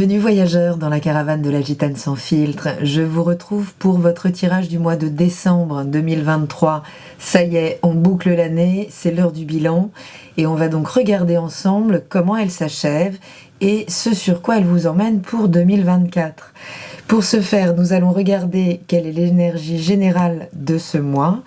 Bienvenue voyageurs dans la caravane de la Gitane sans filtre. Je vous retrouve pour votre tirage du mois de décembre 2023. Ça y est, on boucle l'année, c'est l'heure du bilan et on va donc regarder ensemble comment elle s'achève et ce sur quoi elle vous emmène pour 2024. Pour ce faire, nous allons regarder quelle est l'énergie générale de ce mois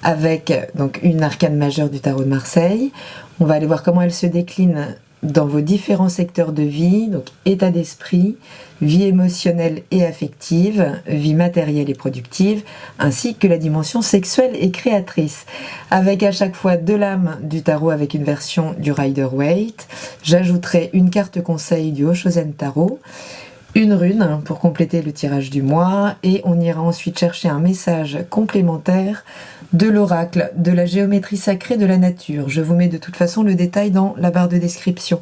avec donc une arcane majeure du tarot de Marseille. On va aller voir comment elle se décline dans vos différents secteurs de vie, donc état d'esprit, vie émotionnelle et affective, vie matérielle et productive, ainsi que la dimension sexuelle et créatrice. Avec à chaque fois deux lames du tarot avec une version du Rider-Waite. J'ajouterai une carte conseil du Oshozen Tarot, une rune pour compléter le tirage du mois, et on ira ensuite chercher un message complémentaire de l'oracle, de la géométrie sacrée de la nature. Je vous mets de toute façon le détail dans la barre de description.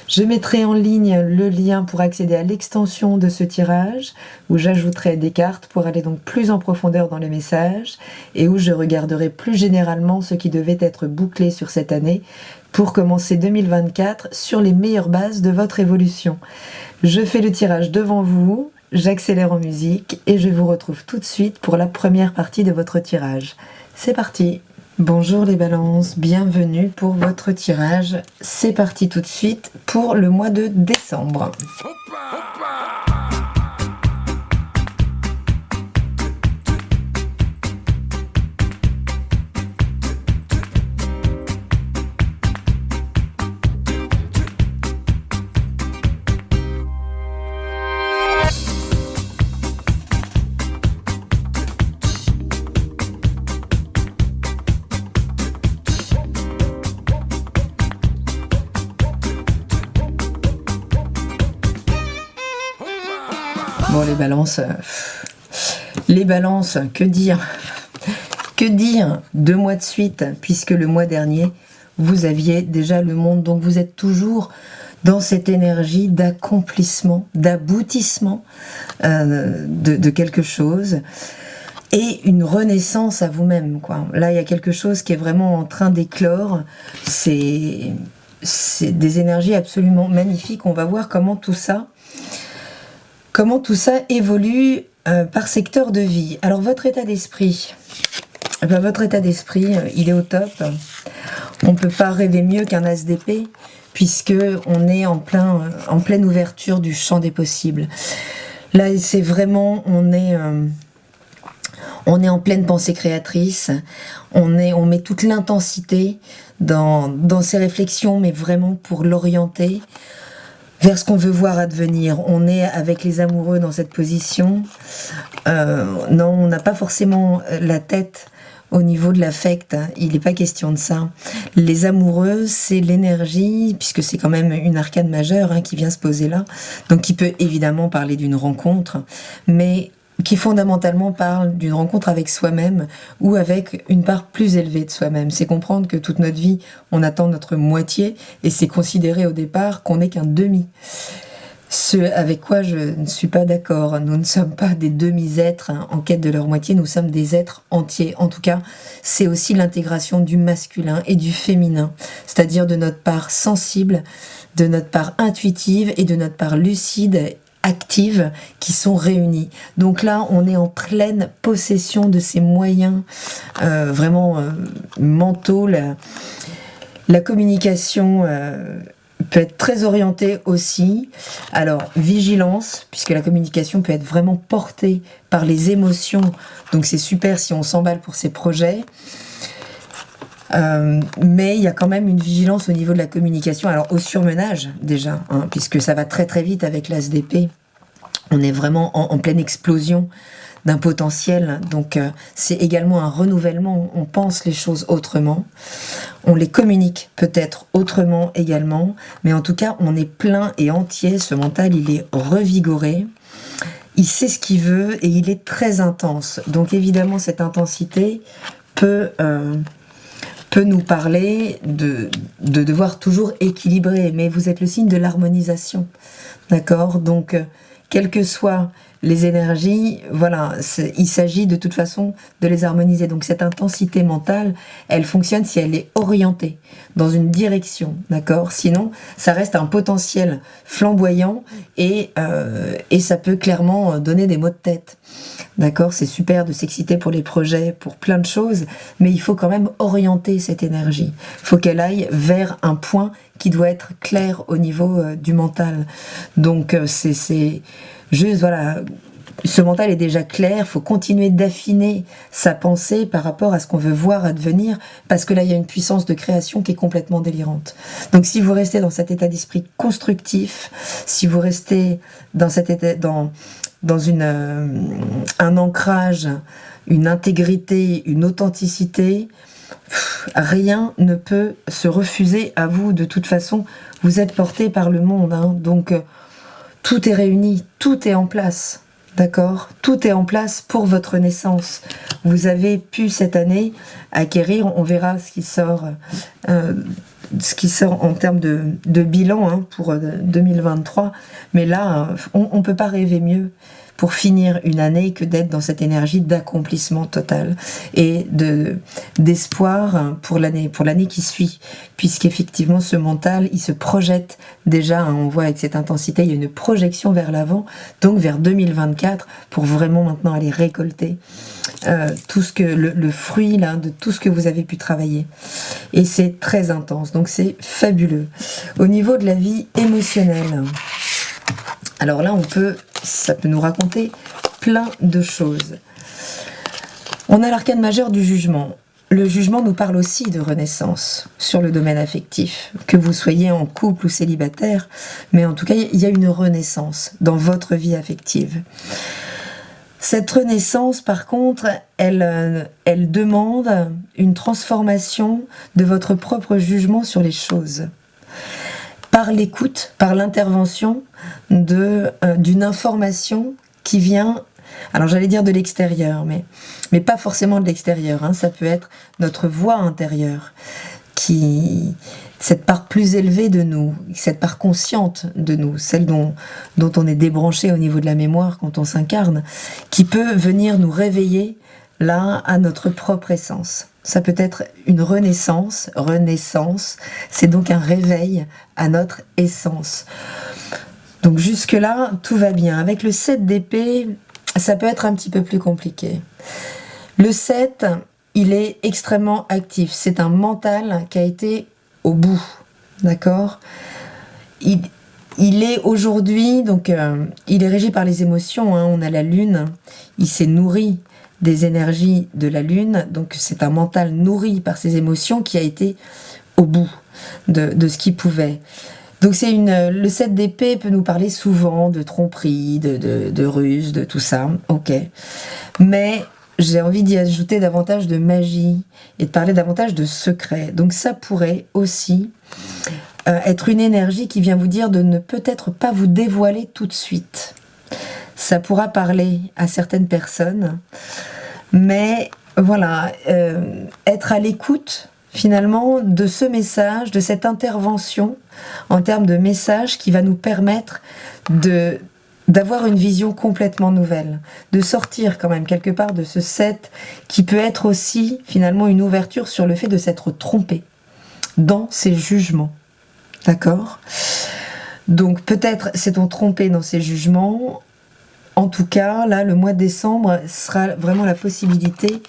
Je mettrai en ligne le lien pour accéder à l'extension de ce tirage, où j'ajouterai des cartes pour aller donc plus en profondeur dans les messages, et où je regarderai plus généralement ce qui devait être bouclé sur cette année, pour commencer 2024 sur les meilleures bases de votre évolution. Je fais le tirage devant vous, j'accélère en musique, et je vous retrouve tout de suite pour la première partie de votre tirage. C'est parti! Bonjour les balances, bienvenue pour votre tirage. C'est parti tout de suite pour le mois de décembre. Bon, les balances, que dire? Que dire 2 mois de suite, puisque le mois dernier, vous aviez déjà le monde, donc vous êtes toujours dans cette énergie d'accomplissement, d'aboutissement de quelque chose, et une renaissance à vous-même, quoi. Là, il y a quelque chose qui est vraiment en train d'éclore, c'est des énergies absolument magnifiques. On va voir comment tout ça évolue par secteur de vie. Alors votre état d'esprit, il est au top. On ne peut pas rêver mieux qu'un as d'épée, puisque on est en pleine ouverture du champ des possibles. Là, c'est vraiment, on est en pleine pensée créatrice. On met toute l'intensité dans ces réflexions, mais vraiment pour l'orienter vers ce qu'on veut voir advenir. On est avec les amoureux dans cette position. Non, on n'a pas forcément la tête au niveau de l'affect. Il n'est pas question de ça. Les amoureux, c'est l'énergie, puisque c'est quand même une arcane majeure qui vient se poser là. Donc qui peut évidemment parler d'une rencontre, mais qui fondamentalement parle d'une rencontre avec soi-même ou avec une part plus élevée de soi-même. C'est comprendre que toute notre vie, on attend notre moitié et c'est considérer au départ qu'on n'est qu'un demi. Ce avec quoi je ne suis pas d'accord. Nous ne sommes pas des demi-êtres en quête de leur moitié, nous sommes des êtres entiers. En tout cas, c'est aussi l'intégration du masculin et du féminin, c'est-à-dire de notre part sensible, de notre part intuitive et de notre part lucide, actives, qui sont réunies. Donc là, on est en pleine possession de ces moyens vraiment mentaux. La communication peut être très orientée aussi. Alors, vigilance, puisque la communication peut être vraiment portée par les émotions. Donc c'est super si on s'emballe pour ces projets. Mais il y a quand même une vigilance au niveau de la communication, alors au surmenage déjà, puisque ça va très très vite avec l'as d'épée. On est vraiment en pleine explosion d'un potentiel, donc c'est également un renouvellement. On pense les choses autrement, on les communique peut-être autrement également, mais en tout cas on est plein et entier. Ce mental, il est revigoré, il sait ce qu'il veut et il est très intense. Donc évidemment cette intensité peut nous parler de devoir toujours équilibrer, mais vous êtes le signe de l'harmonisation, d'accord? Donc quelles que soient les énergies, voilà, il s'agit de toute façon de les harmoniser. Donc cette intensité mentale, elle fonctionne si elle est orientée dans une direction, d'accord? Sinon, ça reste un potentiel flamboyant et ça peut clairement donner des maux de tête. D'accord, c'est super de s'exciter pour les projets, pour plein de choses, mais il faut quand même orienter cette énergie. Il faut qu'elle aille vers un point qui doit être clair au niveau du mental. Donc c'est juste, voilà, ce mental est déjà clair, il faut continuer d'affiner sa pensée par rapport à ce qu'on veut voir advenir, parce que là, il y a une puissance de création qui est complètement délirante. Donc si vous restez dans cet état d'esprit constructif, si vous restez dans cet état, dans un ancrage, une intégrité, une authenticité, rien ne peut se refuser à vous. De toute façon, vous êtes porté par le monde, hein, donc tout est réuni, tout est en place, d'accord? Tout est en place pour votre naissance. Vous avez pu cette année acquérir, on verra ce qui sort en termes de bilan, hein, pour 2023, mais là, on ne peut pas rêver mieux pour finir une année que d'être dans cette énergie d'accomplissement total et d'espoir pour l'année qui suit, puisqu'effectivement ce mental, il se projette déjà, hein, on voit avec cette intensité, il y a une projection vers l'avant, donc vers 2024, pour vraiment maintenant aller récolter tout ce que le fruit là, de tout ce que vous avez pu travailler. Et c'est très intense, donc c'est fabuleux. Au niveau de la vie émotionnelle, alors là, ça peut nous raconter plein de choses. On a l'arcane majeur du jugement. Le jugement nous parle aussi de renaissance sur le domaine affectif. Que vous soyez en couple ou célibataire, mais en tout cas, il y a une renaissance dans votre vie affective. Cette renaissance, par contre, elle demande une transformation de votre propre jugement sur les choses. Par l'écoute, par l'intervention d'une information qui vient, alors j'allais dire de l'extérieur, mais pas forcément de l'extérieur, hein, ça peut être notre voix intérieure, cette part plus élevée de nous, cette part consciente de nous, celle dont on est débranché au niveau de la mémoire quand on s'incarne, qui peut venir nous réveiller là à notre propre essence. Ça peut être une renaissance, c'est donc un réveil à notre essence. Donc jusque-là, tout va bien. Avec le 7 d'épée, ça peut être un petit peu plus compliqué. Le 7, il est extrêmement actif. C'est un mental qui a été au bout, d'accord ? Il est aujourd'hui, donc il est régi par les émotions, hein. On a la lune, il s'est nourri des énergies de la lune, donc c'est un mental nourri par ses émotions qui a été au bout de ce qu'il pouvait. Donc le 7 d'épée peut nous parler souvent de tromperie, de ruse, de tout ça, ok. Mais j'ai envie d'y ajouter davantage de magie et de parler davantage de secret. Donc ça pourrait aussi être une énergie qui vient vous dire de ne peut-être pas vous dévoiler tout de suite. Ça pourra parler à certaines personnes, mais voilà, être à l'écoute finalement de ce message, de cette intervention en termes de message qui va nous permettre d'avoir une vision complètement nouvelle, de sortir quand même quelque part de ce 7 qui peut être aussi finalement une ouverture sur le fait de s'être trompé dans ses jugements. D'accord ? Donc peut-être s'est-on trompé dans ses jugements. En tout cas, là, le mois de décembre sera vraiment la possibilité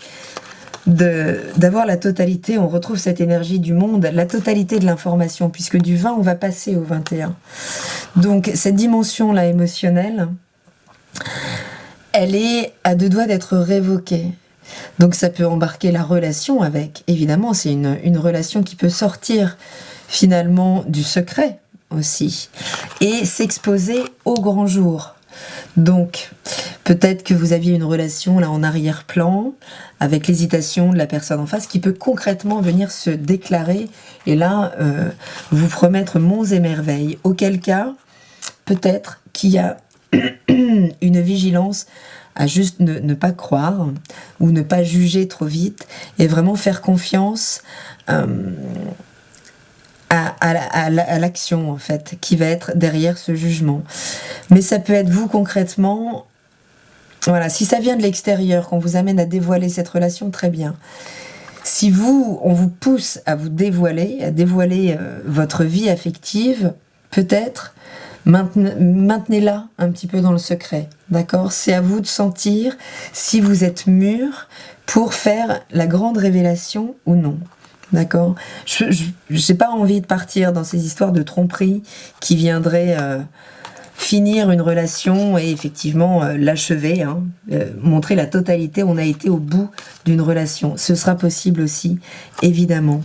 d'avoir la totalité. On retrouve cette énergie du monde, la totalité de l'information, puisque du 20, on va passer au 21. Donc cette dimension-là émotionnelle, elle est à deux doigts d'être révoquée. Donc ça peut embarquer la relation avec. Évidemment, c'est une relation qui peut sortir finalement du secret aussi et s'exposer au grand jour. Donc, peut-être que vous aviez une relation là en arrière-plan avec l'hésitation de la personne en face qui peut concrètement venir se déclarer et là vous promettre monts et merveilles. Auquel cas, peut-être qu'il y a une vigilance à juste ne pas croire ou ne pas juger trop vite et vraiment faire confiance à à l'action en fait, qui va être derrière ce jugement. Mais ça peut être vous concrètement, voilà, si ça vient de l'extérieur, qu'on vous amène à dévoiler cette relation, très bien. Si on vous pousse à vous dévoiler, votre vie affective, peut-être, maintenez-la un petit peu dans le secret, d'accord? C'est à vous de sentir si vous êtes mûr pour faire la grande révélation ou non. D'accord. Je n'ai pas envie de partir dans ces histoires de tromperie qui viendraient finir une relation et effectivement l'achever, hein, montrer la totalité, on a été au bout d'une relation. Ce sera possible aussi, évidemment.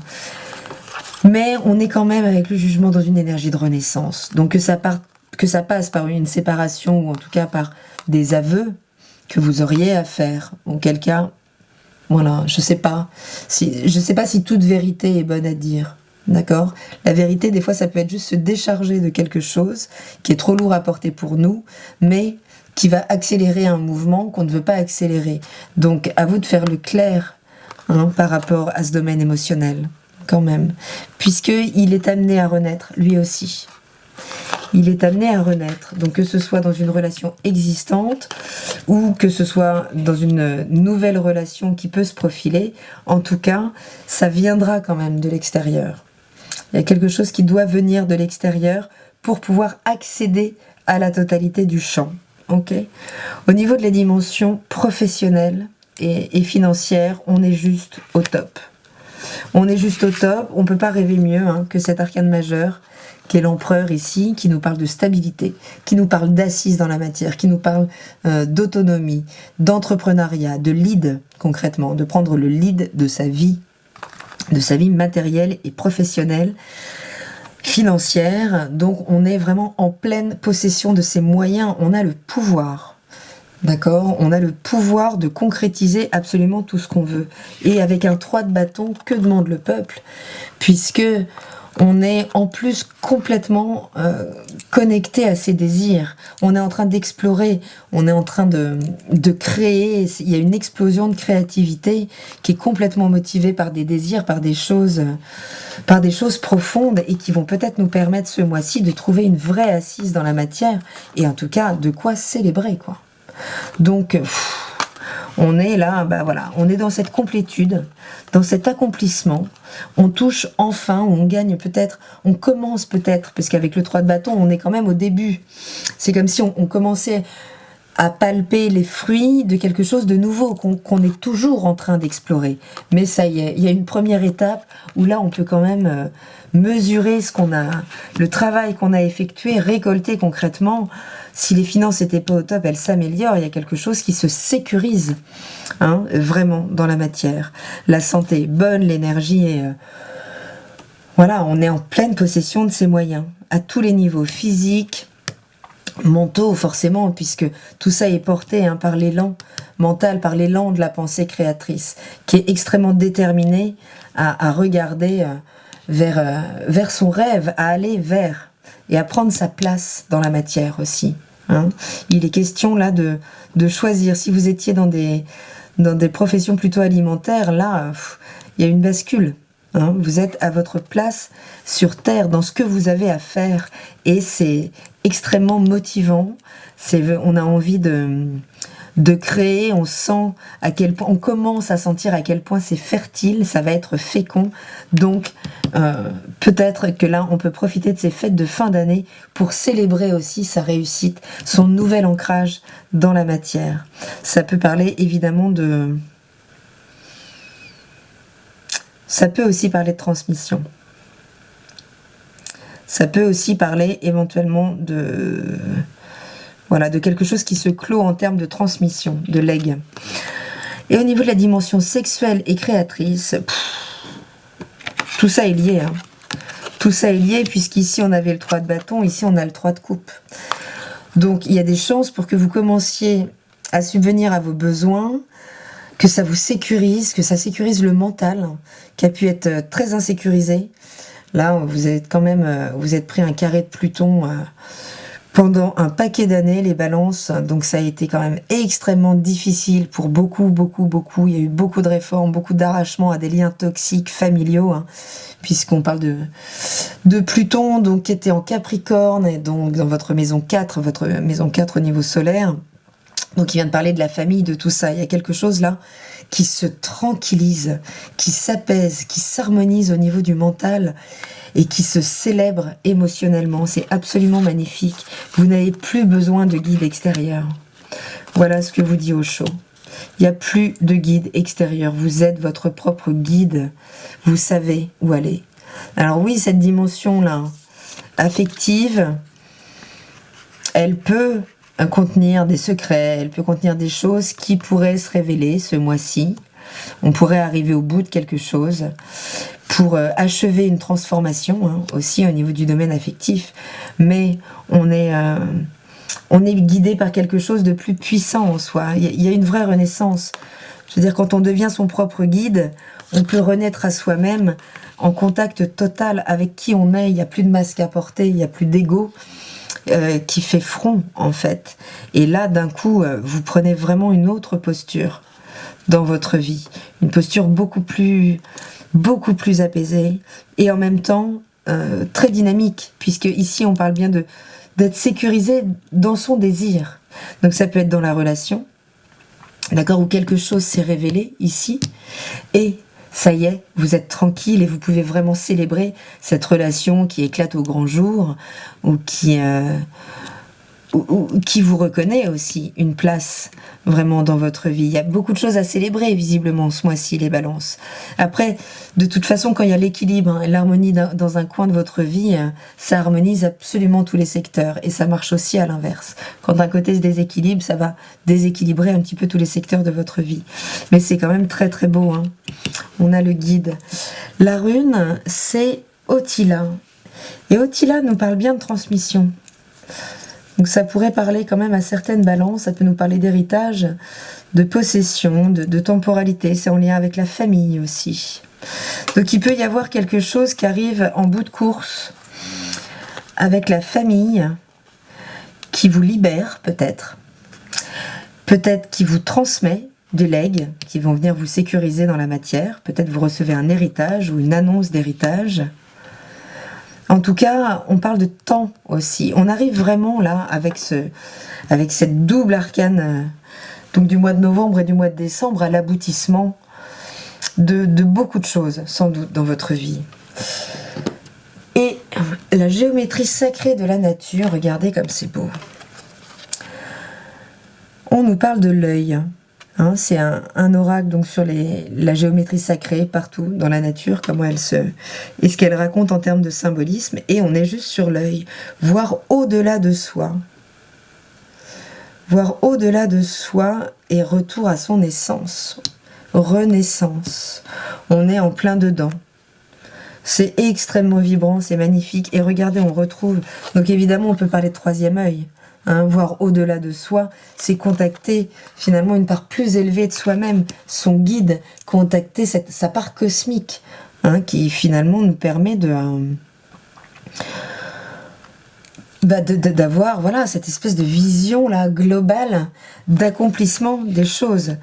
Mais on est quand même avec le jugement dans une énergie de renaissance. Donc que ça passe par une séparation ou en tout cas par des aveux que vous auriez à faire. Auquel cas... Voilà, je sais pas si toute vérité est bonne à dire, d'accord? La vérité, des fois, ça peut être juste se décharger de quelque chose qui est trop lourd à porter pour nous, mais qui va accélérer un mouvement qu'on ne veut pas accélérer. Donc, à vous de faire le clair par rapport à ce domaine émotionnel, quand même, puisqu'il est amené à renaître, lui aussi. Il est amené à renaître, donc que ce soit dans une relation existante ou que ce soit dans une nouvelle relation qui peut se profiler, en tout cas, ça viendra quand même de l'extérieur. Il y a quelque chose qui doit venir de l'extérieur pour pouvoir accéder à la totalité du champ. Okay. Au niveau de la dimension professionnelle et financière, on est juste au top. On est juste au top, on ne peut pas rêver mieux que cet arcane majeur qui est l'empereur ici, qui nous parle de stabilité, qui nous parle d'assise dans la matière, qui nous parle d'autonomie, d'entrepreneuriat, de lead concrètement, de prendre le lead de sa vie matérielle et professionnelle, financière. Donc on est vraiment en pleine possession de ses moyens, on a le pouvoir. D'accord, on a le pouvoir de concrétiser absolument tout ce qu'on veut. Et avec un 3 de bâton, que demande le peuple? Puisque on est en plus complètement connecté à ses désirs. On est en train d'explorer, on est en train de créer. Il y a une explosion de créativité qui est complètement motivée par des désirs, par des choses profondes et qui vont peut-être nous permettre ce mois-ci de trouver une vraie assise dans la matière et en tout cas de quoi célébrer, quoi. Donc, on est là, voilà, on est dans cette complétude, dans cet accomplissement. On touche enfin, on gagne peut-être, on commence peut-être, parce qu'avec le 3 de bâton, on est quand même au début. C'est comme si on commençait à palper les fruits de quelque chose de nouveau qu'on est toujours en train d'explorer. Mais ça y est, il y a une première étape où là, on peut quand même mesurer ce qu'on a, le travail qu'on a effectué, récolter concrètement. Si les finances n'étaient pas au top, elles s'améliorent. Il y a quelque chose qui se sécurise, vraiment dans la matière. La santé est bonne, l'énergie est... voilà, on est en pleine possession de ses moyens, à tous les niveaux, physiques, mentaux forcément, puisque tout ça est porté par l'élan mental, par l'élan de la pensée créatrice, qui est extrêmement déterminée à regarder vers son rêve, à aller vers, et à prendre sa place dans la matière aussi. Il est question là de choisir. Si vous étiez dans des professions plutôt alimentaires, là, il y a une bascule. Vous êtes à votre place sur Terre, dans ce que vous avez à faire, et c'est extrêmement motivant. On a envie de créer, on sent à quel point, on commence à sentir à quel point c'est fertile, ça va être fécond. Donc peut-être que là, on peut profiter de ces fêtes de fin d'année pour célébrer aussi sa réussite, son nouvel ancrage dans la matière. Ça peut parler évidemment de... Ça peut aussi parler de transmission. Ça peut aussi parler éventuellement de quelque chose qui se clôt en termes de transmission, de legs. Et au niveau de la dimension sexuelle et créatrice, tout ça est lié. Tout ça est lié, puisqu'ici on avait le 3 de bâton, ici on a le 3 de coupe. Donc il y a des chances pour que vous commenciez à subvenir à vos besoins, que ça vous sécurise, que ça sécurise le mental, qui a pu être très insécurisé. Là, vous êtes pris un carré de Pluton pendant un paquet d'années, les balances, donc ça a été quand même extrêmement difficile pour beaucoup. Il y a eu beaucoup de réformes, beaucoup d'arrachements à des liens toxiques, familiaux, hein, puisqu'on parle de Pluton, donc qui était en Capricorne, et donc dans votre maison 4 au niveau solaire. Donc il vient de parler de la famille, de tout ça. Il y a quelque chose là qui se tranquillise, qui s'apaise, qui s'harmonise au niveau du mental et qui se célèbre émotionnellement. C'est absolument magnifique. Vous n'avez plus besoin de guide extérieur. Voilà ce que vous dit Osho. Il n'y a plus de guide extérieur. Vous êtes votre propre guide. Vous savez où aller. Alors oui, cette dimension-là, affective, elle peut contenir des secrets, elle peut contenir des choses qui pourraient se révéler ce mois-ci. On pourrait arriver au bout de quelque chose pour achever une transformation, hein, aussi au niveau du domaine affectif. Mais on est guidé par quelque chose de plus puissant en soi. Il y a une vraie renaissance. Je veux dire, quand on devient son propre guide, on peut renaître à soi-même en contact total avec qui on est. Il n'y a plus de masque à porter, il n'y a plus d'ego qui fait front, en fait. Et là, d'un coup, vous prenez vraiment une autre posture dans votre vie. Une posture beaucoup plus apaisée et en même temps très dynamique, puisque ici, on parle bien d'être sécurisé dans son désir. Donc ça peut être dans la relation, d'accord, où quelque chose s'est révélé ici, et ça y est, vous êtes tranquille et vous pouvez vraiment célébrer cette relation qui éclate au grand jour, ou qui vous reconnaît aussi une place vraiment dans votre vie. Il y a beaucoup de choses à célébrer visiblement ce mois-ci, les balances. Après, de toute façon, quand il y a l'équilibre, hein, l'harmonie dans un coin de votre vie, ça harmonise absolument tous les secteurs, et ça marche aussi à l'inverse. Quand d'un côté se déséquilibre, ça va déséquilibrer un petit peu tous les secteurs de votre vie. Mais c'est quand même très très beau, hein. On a le guide. La rune, c'est Otila. Et Otila nous parle bien de transmission. Donc ça pourrait parler quand même à certaines balances, ça peut nous parler d'héritage, de possession, de temporalité, c'est en lien avec la famille aussi. Donc il peut y avoir quelque chose qui arrive en bout de course avec la famille, qui vous libère peut-être qui vous transmet des legs, qui vont venir vous sécuriser dans la matière, peut-être vous recevez un héritage ou une annonce d'héritage. En tout cas, on parle de temps aussi. On arrive vraiment là, avec cette double arcane, donc du mois de novembre et du mois de décembre, à l'aboutissement de beaucoup de choses, sans doute, dans votre vie. Et la géométrie sacrée de la nature, regardez comme c'est beau. On nous parle de l'œil. Hein, c'est un oracle donc sur la géométrie sacrée partout dans la nature, comment et ce qu'elle raconte en termes de symbolisme, et on est juste sur l'œil, voir au-delà de soi, et retour à son essence, renaissance. On est en plein dedans. C'est extrêmement vibrant, c'est magnifique, et regardez, on retrouve, donc évidemment on peut parler de troisième œil. Hein, voir au-delà de soi, c'est contacter finalement une part plus élevée de soi-même, son guide, contacter sa part cosmique, hein, qui finalement nous permet d'avoir voilà, cette espèce de vision là, globale d'accomplissement des choses.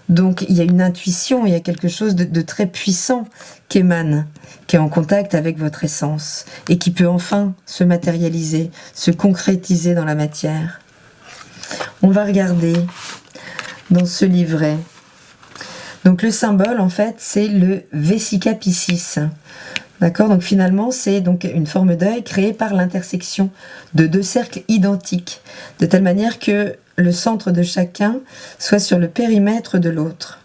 Donc il y a une intuition, il y a quelque chose de très puissant qui émane, qui est en contact avec votre essence et qui peut enfin se matérialiser, se concrétiser dans la matière. On va regarder dans ce livret. Donc le symbole en fait c'est le Vesica Piscis. D'accord, donc finalement c'est donc une forme d'œil créée par l'intersection de deux cercles identiques, de telle manière que le centre de chacun soit sur le périmètre de l'autre.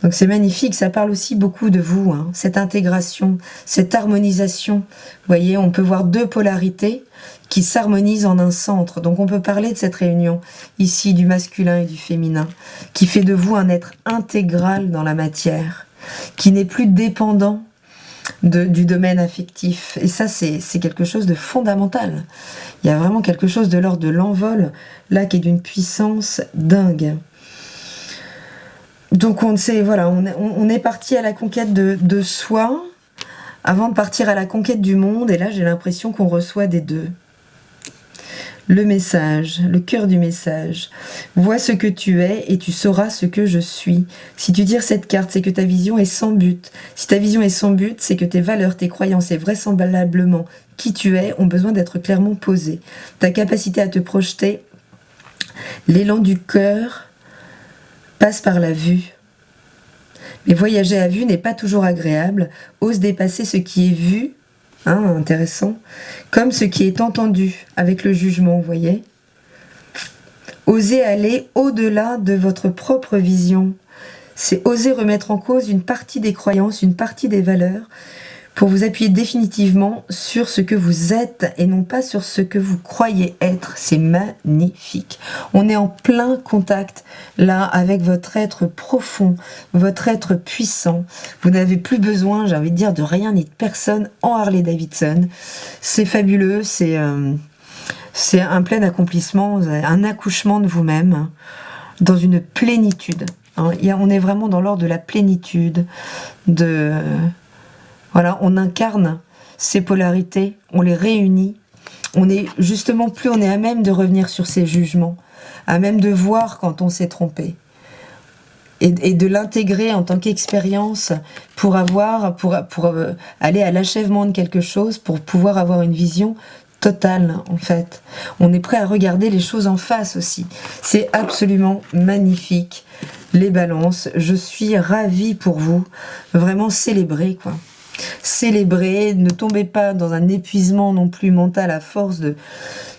Donc c'est magnifique, ça parle aussi beaucoup de vous, hein, cette intégration, cette harmonisation. Vous voyez, on peut voir deux polarités qui s'harmonisent en un centre. Donc on peut parler de cette réunion ici du masculin et du féminin, qui fait de vous un être intégral dans la matière, qui n'est plus dépendant du domaine affectif. Et ça, c'est quelque chose de fondamental. Il y a vraiment quelque chose de l'ordre de l'envol, là, qui est d'une puissance dingue. Donc on sait, voilà, on est parti à la conquête de soi, avant de partir à la conquête du monde, et là, j'ai l'impression qu'on reçoit des deux. Le message, le cœur du message. Vois ce que tu es et tu sauras ce que je suis. Si tu tires cette carte, c'est que ta vision est sans but. Si ta vision est sans but, c'est que tes valeurs, tes croyances et vraisemblablement qui tu es ont besoin d'être clairement posées. Ta capacité à te projeter, l'élan du cœur passe par la vue. Mais voyager à vue n'est pas toujours agréable. Ose dépasser ce qui est vu. Intéressant. Comme ce qui est entendu avec le jugement, vous voyez. Osez aller au-delà de votre propre vision. C'est oser remettre en cause une partie des croyances, une partie des valeurs, pour vous appuyer définitivement sur ce que vous êtes et non pas sur ce que vous croyez être. C'est magnifique. On est en plein contact là avec votre être profond, votre être puissant. Vous n'avez plus besoin, j'ai envie de dire, de rien ni de personne en Harley-Davidson. C'est fabuleux, c'est un plein accomplissement, un accouchement de vous-même dans une plénitude. On est vraiment dans l'ordre de la plénitude, voilà, on incarne ces polarités, on les réunit. On est justement plus on est à même de revenir sur ces jugements, à même de voir quand on s'est trompé. Et de l'intégrer en tant qu'expérience pour aller à l'achèvement de quelque chose, pour pouvoir avoir une vision totale en fait. On est prêt à regarder les choses en face aussi. C'est absolument magnifique. Les balances, je suis ravie pour vous. Vraiment célébrer quoi. Célébrez, ne tombez pas dans un épuisement non plus mental à force de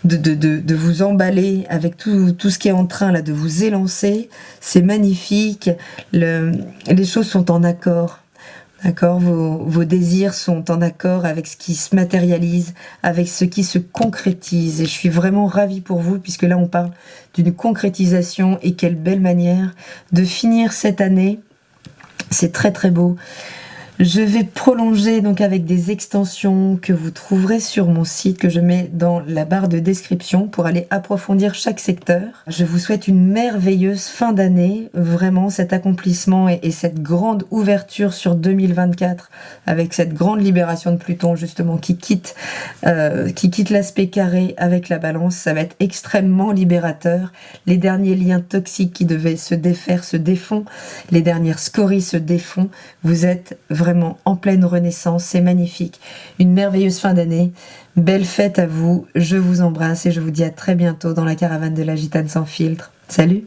vous emballer avec tout ce qui est en train là de vous élancer. C'est magnifique, les choses sont en accord. D'accord, vos désirs sont en accord avec ce qui se matérialise, avec ce qui se concrétise. Et je suis vraiment ravie pour vous, puisque là on parle d'une concrétisation, et quelle belle manière de finir cette année. C'est très très beau. Je vais prolonger donc avec des extensions que vous trouverez sur mon site, que je mets dans la barre de description pour aller approfondir chaque secteur. Je vous souhaite une merveilleuse fin d'année, vraiment cet accomplissement et cette grande ouverture sur 2024 avec cette grande libération de Pluton justement qui quitte l'aspect carré avec la balance. Ça va être extrêmement libérateur. Les derniers liens toxiques qui devaient se défaire se défont, les dernières scories se défont. Vous êtes vraiment en pleine renaissance, c'est magnifique. Une merveilleuse fin d'année, belle fête à vous, je vous embrasse et je vous dis à très bientôt dans la caravane de la Gitane sans filtre. Salut!